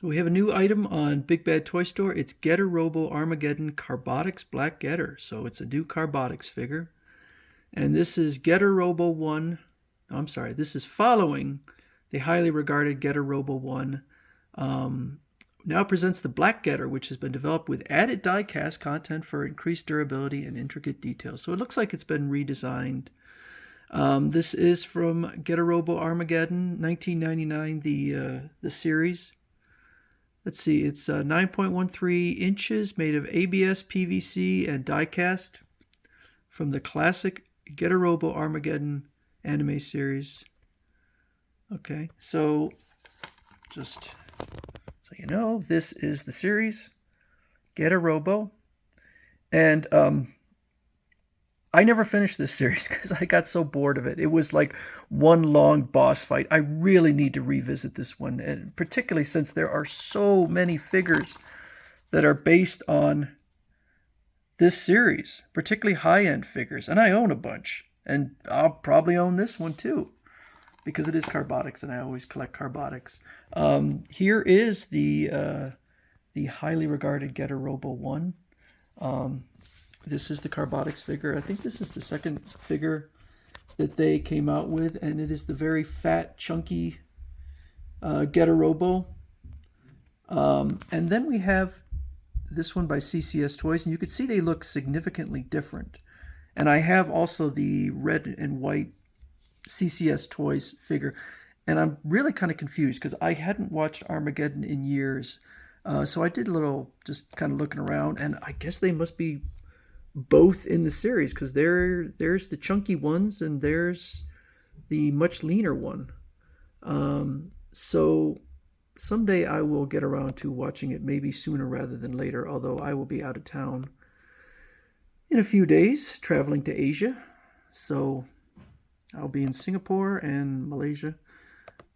So we have a new item on Big Bad Toy Store. It's Getter Robo Armageddon Carbotix Black Getter. So it's a new Carbotix figure. And this is Getter Robo 1. No, I'm sorry. This is following the highly regarded Getter Robo 1. Now presents the Black Getter, which has been developed with added die-cast content for increased durability and intricate details. So it looks like it's been redesigned. This is from Getter Robo Armageddon, 1999, the series. Let's see, it's 9.13 inches, made of ABS, PVC, and die-cast from the classic Getter Robo Armageddon anime series. Okay, so just so you know, this is the series, Getter Robo. And I never finished this series because I got so bored of it. It was like one long boss fight. I really need to revisit this one, and particularly since there are so many figures that are based on this series, particularly high-end figures. And I own a bunch, and I'll probably own this one too because it is Carbotix, and I always collect Carbotix. Here is the highly regarded Getter Robo 1. This is the Carbotix figure. I think this is the second figure that they came out with, and it is the very fat, chunky Getter Robo. And then we have this one by CCS Toys, and you can see they look significantly different. And I have also the red and white CCS Toys figure, and I'm really kind of confused because I hadn't watched Armageddon in years. So I did a little just kind of looking around, and I guess they must be both in the series because there's the chunky ones and there's the much leaner one. So someday I will get around to watching it, maybe sooner rather than later, although I will be out of town in a few days traveling to Asia. So I'll be in Singapore and Malaysia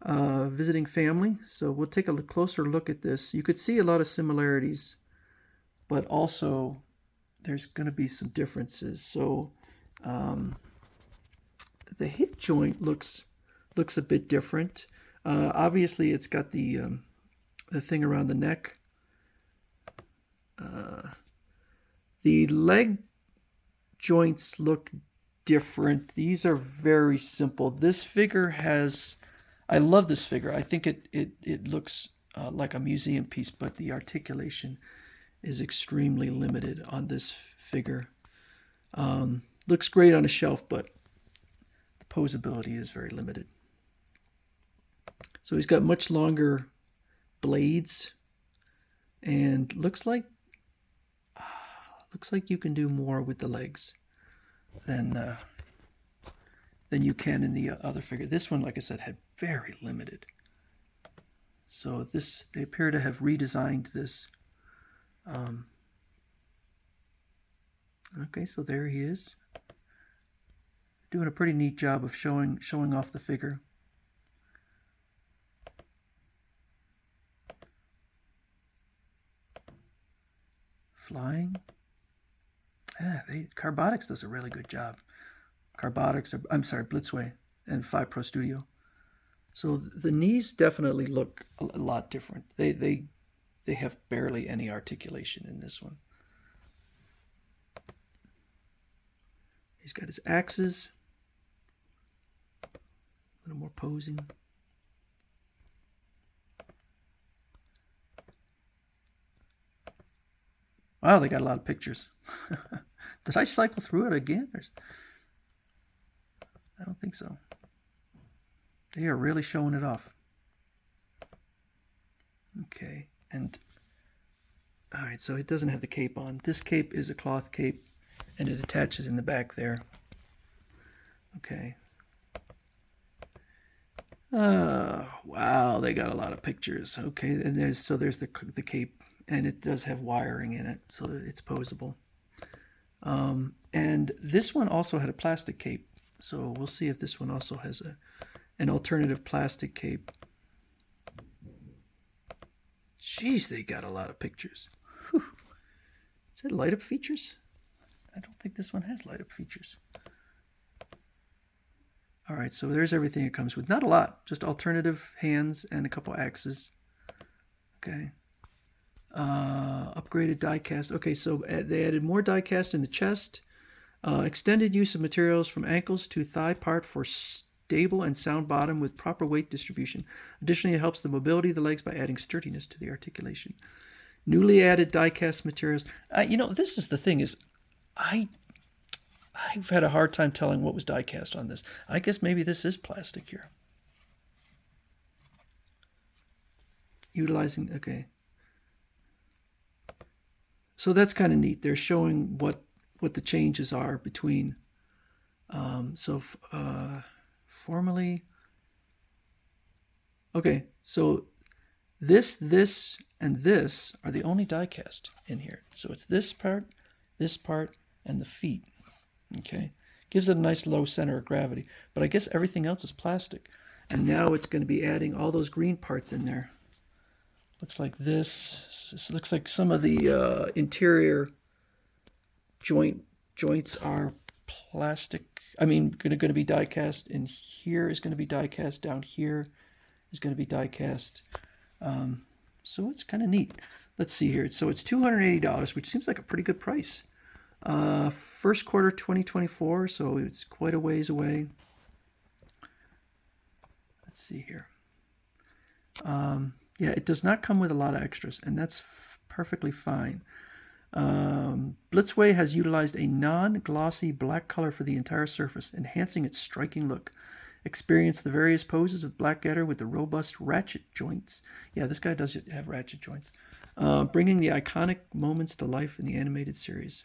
visiting family. So we'll take a closer look at this. You could see a lot of similarities, but also there's going to be some differences. So the hip joint looks a bit different. Obviously, it's got the thing around the neck. The leg joints look different. These are very simple. This figure has, I love this figure. I think it looks like a museum piece, but the articulation is extremely limited on this figure. Looks great on a shelf, but the posability is very limited. So he's got much longer blades, and looks like you can do more with the legs than you can in the other figure. This one, like I said, had very limited. So they appear to have redesigned this. Okay, so there he is, doing a pretty neat job of showing off the figure. Flying. Carbotix does a really good job. Blitzway and 5 Pro Studio. So the knees definitely look a lot different. They have barely any articulation in this one. He's got his axes. A little more posing. Wow, they got a lot of pictures. Did I cycle through it again? I don't think so. They are really showing it off. Okay, and all right, so it doesn't have the cape on. This cape is a cloth cape, and it attaches in the back there. Okay. Wow, they got a lot of pictures. Okay, and there's the cape, and it does have wiring in it, so that it's posable. And this one also had a plastic cape, so we'll see if this one also has an alternative plastic cape. Jeez, they got a lot of pictures. Whew. Is that light up features? I don't think this one has light up features. All right, so there's everything it comes with. Not a lot, just alternative hands and a couple axes. Okay. Upgraded die cast. Okay, so they added more die cast in the chest. Extended use of materials from ankles to thigh part for stable and sound bottom with proper weight distribution. Additionally, it helps the mobility of the legs by adding sturdiness to the articulation. Newly added die cast materials. This is the thing is, I've had a hard time telling what was die cast on this. I guess maybe this is plastic here. Utilizing, okay. So that's kind of neat. They're showing what the changes are between. Formerly. Okay, so this, and this are the only die cast in here. So it's this part, and the feet. Okay, gives it a nice low center of gravity. But I guess everything else is plastic. And now it's going to be adding all those green parts in there. Looks like this. This looks like some of the interior joints are plastic. I mean, going to be die cast. In here is going to be die cast. Down here is going to be die cast. So it's kind of neat. Let's see here. So it's $280, which seems like a pretty good price. First quarter 2024, so it's quite a ways away. Let's see here. Yeah, it does not come with a lot of extras, and that's perfectly fine. Blitzway has utilized a non-glossy black color for the entire surface, enhancing its striking look. Experience the various poses of Black Getter with the robust ratchet joints. Yeah, this guy does have ratchet joints. Bringing the iconic moments to life in the animated series.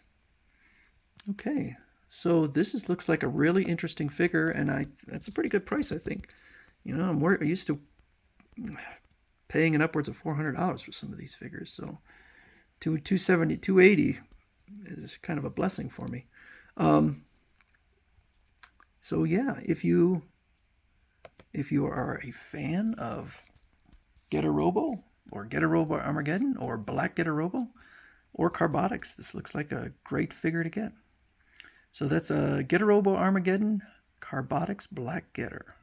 Okay, so this looks like a really interesting figure, and that's a pretty good price, I think. I'm more used to paying an upwards of $400 for some of these figures, so $270, $280 is kind of a blessing for me. So yeah, if you are a fan of Getter Robo or Getter Robo Armageddon or Black Getter Robo or Carbotix, this looks like a great figure to get. So that's a Getter Robo Armageddon Carbotix Black Getter.